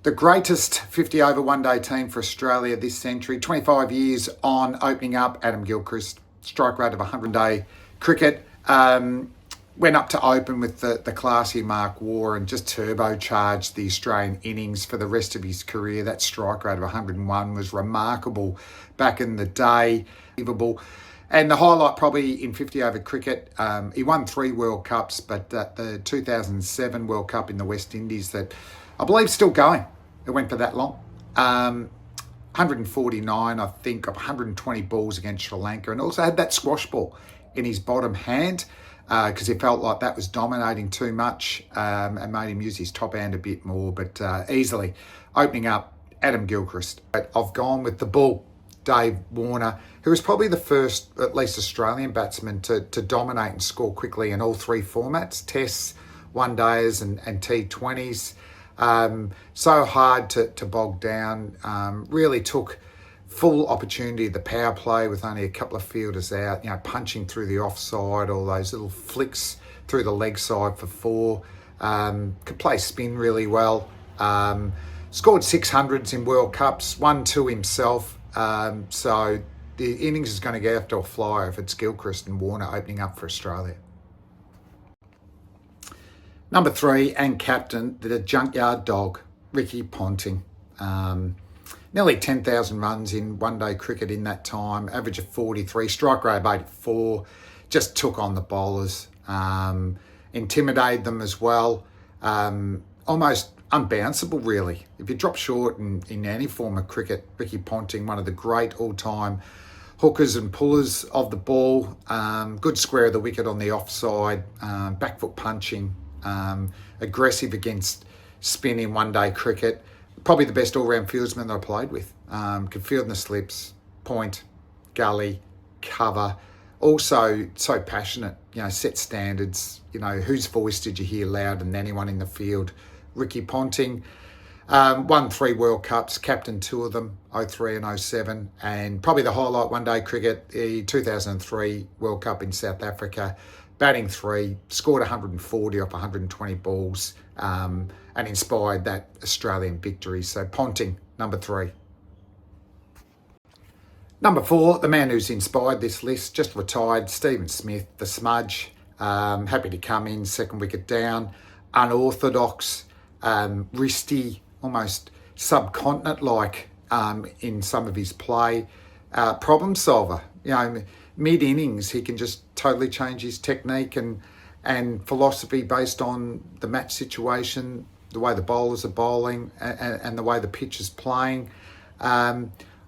The greatest 50 over one day team for Australia this century, 25 years on, opening up. Adam Gilchrist, strike rate of 100-day cricket. Went up to open with the classy Mark Waugh and just turbocharged the Australian innings for the rest of his career. That strike rate of 101 was remarkable back in the day. And the highlight probably in 50 over cricket, he won 3 World Cups, but the 2007 World Cup in the West Indies that I believe is still going. It went for that long. 149, I think, of 120 balls against Sri Lanka, and also had that squash ball in his bottom hand because he felt like that was dominating too much and made him use his top hand a bit more, but easily opening up Adam Gilchrist. I've gone with the bull, Dave Warner, who was probably the first, at least Australian batsman to dominate and score quickly in all 3 formats, tests, one days and T20s. So hard to bog down, really took full opportunity of the power play with only a couple of fielders out, punching through the offside, all those little flicks through the leg side for 4. Could play spin really well. Scored 600s in World Cups, won 2 himself. So the innings is going to get after a flyer if it's Gilchrist and Warner opening up for Australia. Number 3 and captain, the junkyard dog, Ricky Ponting. Nearly 10,000 runs in one-day cricket in that time, average of 43, strike rate of 84, just took on the bowlers, intimidated them as well, almost unbounceable really. If you drop short in any form of cricket, Ricky Ponting, one of the great all-time hookers and pullers of the ball, good square of the wicket on the offside, back foot punching, aggressive against spin in one-day cricket. Probably the best all-round fieldsman that I played with. Could field in the slips, point, gully, cover. Also so passionate, set standards. Whose voice did you hear louder than anyone in the field? Ricky Ponting. Won 3 World Cups, captained 2 of them, 03 and 07. And probably the highlight one-day cricket, the 2003 World Cup in South Africa. Batting 3, scored 140 off 120 balls, and inspired that Australian victory. So Ponting, number 3. Number 4, the man who's inspired this list, just retired, Stephen Smith, the smudge. Happy to come in, second wicket down. Unorthodox, wristy, almost subcontinent-like in some of his play. Problem solver, mid-innings, he can just totally change his technique and philosophy based on the match situation, the way the bowlers are bowling and the way the pitch is playing.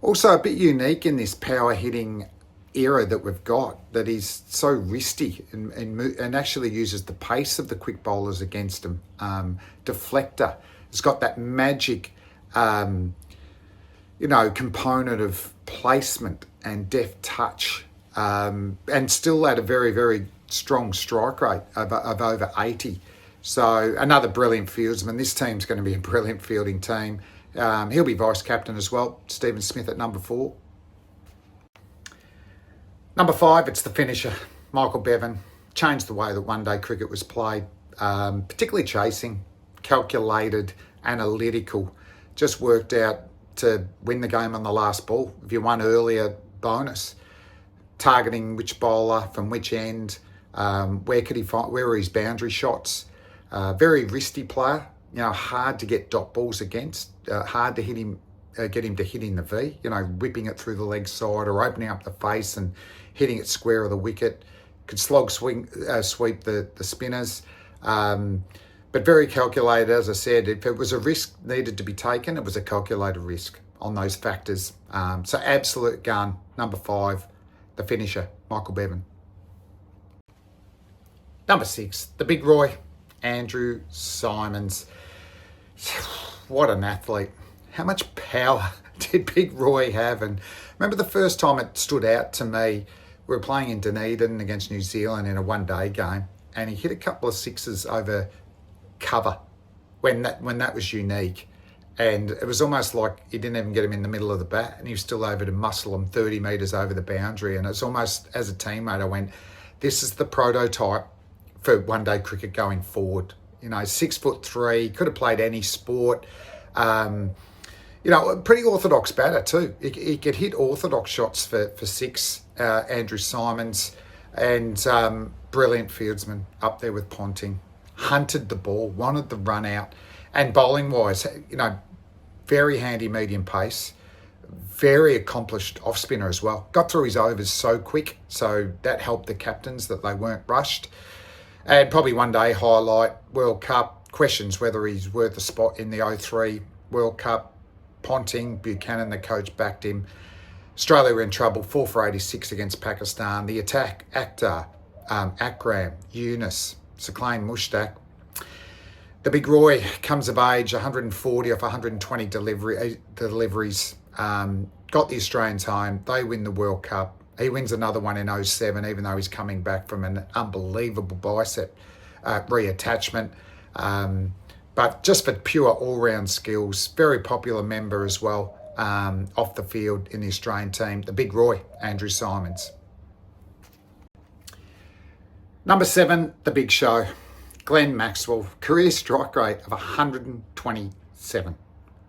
Also a bit unique in this power hitting era that we've got, that he's so wristy and actually uses the pace of the quick bowlers against him. Deflector. It's got that magic, component of placement and deft touch. And still at a very, very strong strike rate of over 80. So another brilliant fieldsman. This team's going to be a brilliant fielding team. He'll be vice-captain as well, Stephen Smith at number 4. Number 5, it's the finisher, Michael Bevan. Changed the way that one-day cricket was played, particularly chasing, calculated, analytical. Just worked out to win the game on the last ball. If you won earlier, bonus. Targeting which bowler from which end, where were his boundary shots. Very wristy player, hard to get dot balls against, hard to get him to hit in the V, whipping it through the leg side or opening up the face and hitting it square of the wicket. Could sweep the spinners, but very calculated, as I said. If it was a risk needed to be taken, it was a calculated risk on those factors. So absolute gun, number 5. The finisher, Michael Bevan. Number 6, the big Roy, Andrew Simons. What an athlete. How much power did Big Roy have? And remember the first time it stood out to me, we were playing in Dunedin against New Zealand in a one-day game, and he hit a couple of sixes over cover when that was unique. And it was almost like he didn't even get him in the middle of the bat, and he was still able to muscle him 30 metres over the boundary. And it's almost, as a teammate, I went, this is the prototype for one-day cricket going forward. 6'3", could have played any sport. A pretty orthodox batter too. He could hit orthodox shots for six, Andrew Simons, and brilliant fieldsman up there with Ponting. Hunted the ball, wanted the run out, and bowling-wise, very handy medium pace, very accomplished off-spinner as well. Got through his overs so quick, so that helped the captains that they weren't rushed. And probably one day highlight, World Cup, questions whether he's worth a spot in the 03 World Cup. Ponting, Buchanan, the coach, backed him. Australia were in trouble, 4 for 86 against Pakistan. The attack, Akhtar, Akram, Yunus, Saqlain Mushtaq. The Big Roy comes of age, 140 off 120 deliveries. Got the Australians home. They win the World Cup. He wins another one in 07, even though he's coming back from an unbelievable bicep reattachment. But just for pure all-round skills, very popular member as well off the field in the Australian team. The Big Roy, Andrew Simons. Number 7, The Big Show. Glenn Maxwell, career strike rate of 127.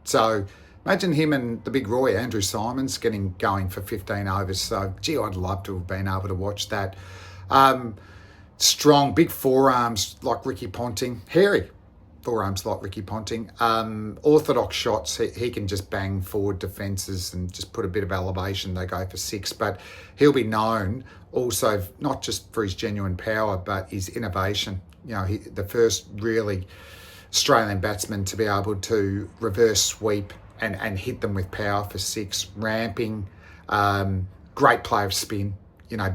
So imagine him and the Big Roy, Andrew Simons, getting going for 15 overs. So, gee, I'd love to have been able to watch that. Strong, big forearms like Ricky Ponting. Hairy forearms like Ricky Ponting. Orthodox shots, he can just bang forward defences and just put a bit of elevation. They go for 6. But he'll be known also not just for his genuine power, but his innovation. The first really Australian batsman to be able to reverse sweep and hit them with power for 6, ramping, great play of spin,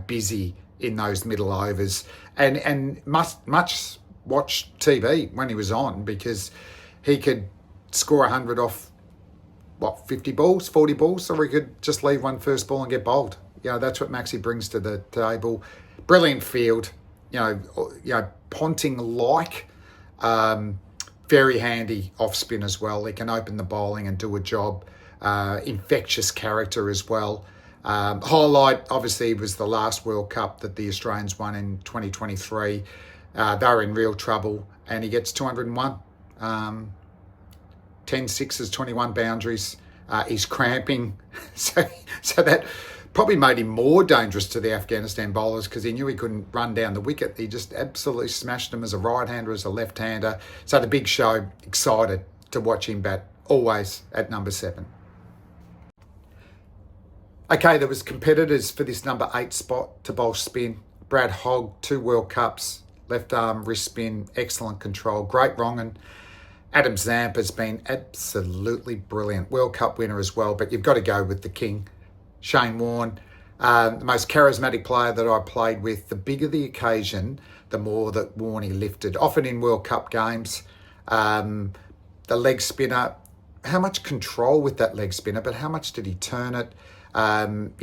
busy in those middle overs, and much watched TV when he was on, because he could score 100 off, 50 balls, 40 balls, or he could just leave one first ball and get bowled. That's what Maxie brings to the table. Brilliant field, Ponting-like, very handy off spin as well. He can open the bowling and do a job. Infectious character as well. Highlight, obviously, was the last World Cup that the Australians won in 2023. They were in real trouble, and he gets 201. 10 sixes, 21 boundaries. He's cramping, so that probably made him more dangerous to the Afghanistan bowlers, because he knew he couldn't run down the wicket. He just absolutely smashed them as a right-hander, as a left-hander. So the Big Show, excited to watch him bat, always at number 7. Okay, there was competitors for this number 8 spot to bowl spin. Brad Hogg, 2 World Cups, left arm wrist spin, excellent control, great wrong'un. Adam Zamp has been absolutely brilliant. World Cup winner as well, but you've got to go with the king, Shane Warne, the most charismatic player that I played with. The bigger the occasion, the more that Warney lifted. Often in World Cup games, the leg spinner, how much control with that leg spinner, but how much did he turn it? An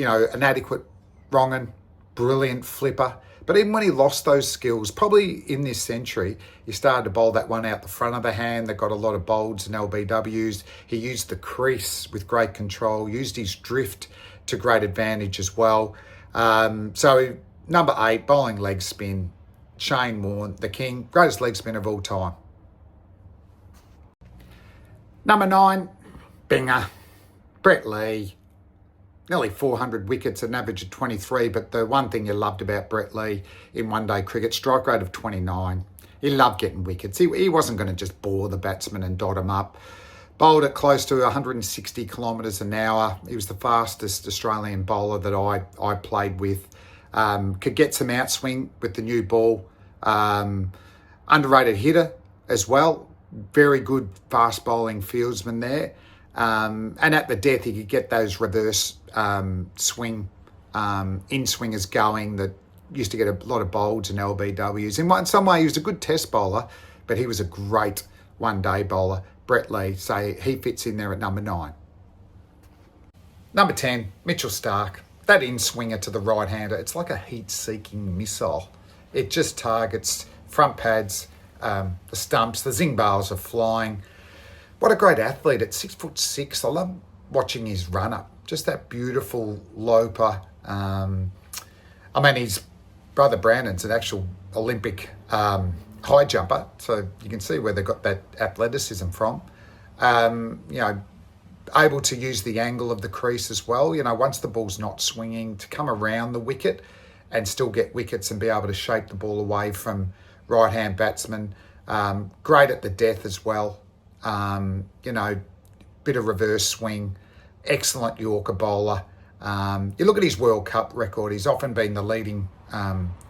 adequate wrong'un, brilliant flipper. But even when he lost those skills, probably in this century, he started to bowl that one out the front of the hand that got a lot of bolds and LBWs. He used the crease with great control, used his drift to great advantage as well. So number 8, bowling leg spin, Shane Warne, the king, greatest leg spinner of all time. Number 9, Binger, Brett Lee. Nearly 400 wickets, an average of 23, but the one thing you loved about Brett Lee in one-day cricket, strike rate of 29. He loved getting wickets. He wasn't going to just bore the batsman and dot him up. Bowled at close to 160 kilometres an hour. He was the fastest Australian bowler that I played with. Could get some outswing with the new ball. Underrated hitter as well. Very good fast bowling fieldsman there. And at the death, he could get those reverse swing in-swingers going that used to get a lot of bolds and LBWs. In some way, he was a good test bowler, but he was a great one-day bowler. Brett Lee, so he fits in there at number 9. Number 10, Mitchell Starc. That in-swinger to the right-hander, it's like a heat-seeking missile. It just targets front pads, the stumps, the zing bars are flying. What a great athlete at 6'6". I love watching his run-up. Just that beautiful loper. His brother Brandon's an actual Olympic high jumper, so you can see where they got that athleticism from. You know, able to use the angle of the crease as well. You know, once the ball's not swinging, to come around the wicket and still get wickets and be able to shape the ball away from right-hand batsmen. Great at the death as well. You know, bit of reverse swing. Excellent Yorker bowler. You look at his World Cup record. He's often been the leading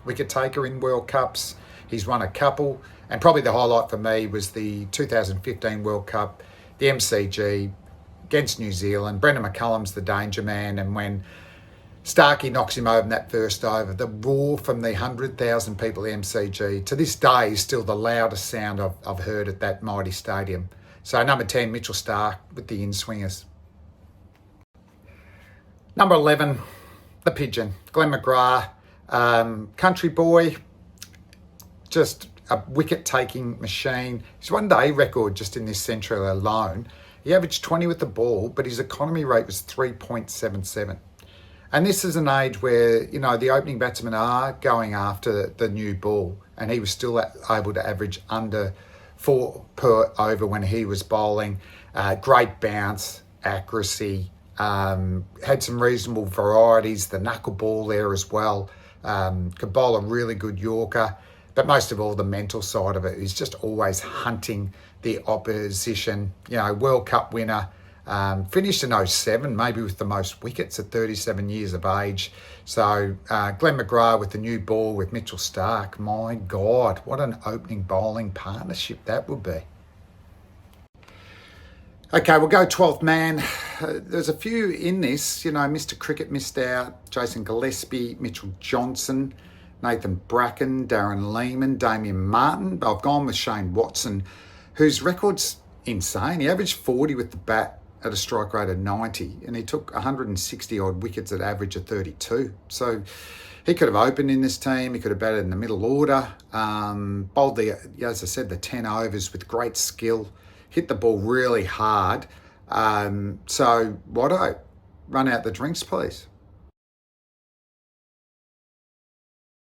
wicket taker in World Cups. He's won a couple. And probably the highlight for me was the 2015 World Cup, the MCG against New Zealand. Brendan McCullum's the danger man. And when Starkey knocks him over in that first over, the roar from the 100,000 people at MCG, to this day, is still the loudest sound I've heard at that mighty stadium. So number 10, Mitchell Starc with the in-swingers. Number 11, the Pigeon, Glenn McGrath, country boy, just a wicket-taking machine. His one-day record just in this century alone, he averaged 20 with the ball, but his economy rate was 3.77. And this is an age where, you know, the opening batsmen are going after the new ball, and he was still able to average under 4 per over when he was bowling. Great bounce, accuracy, had some reasonable varieties, the knuckleball there as well. Could bowl a really good Yorker, but most of all, the mental side of it is just always hunting the opposition. You know, World Cup winner, finished in 07, maybe with the most wickets at 37 years of age. So Glenn McGrath with the new ball with Mitchell Starc, my God, what an opening bowling partnership that would be. Okay, we'll go 12th man. There's a few in this. You know, Mr. Cricket missed out. Jason Gillespie, Mitchell Johnson, Nathan Bracken, Darren Lehman, Damien Martin. But I've gone with Shane Watson, whose record's insane. He averaged 40 with the bat at a strike rate of 90, and he took 160 odd wickets at average of 32. So he could have opened in this team. He could have batted in the middle order. Bowled as I said, the 10 overs with great skill. Hit the ball really hard. So, Watto, run out the drinks, please.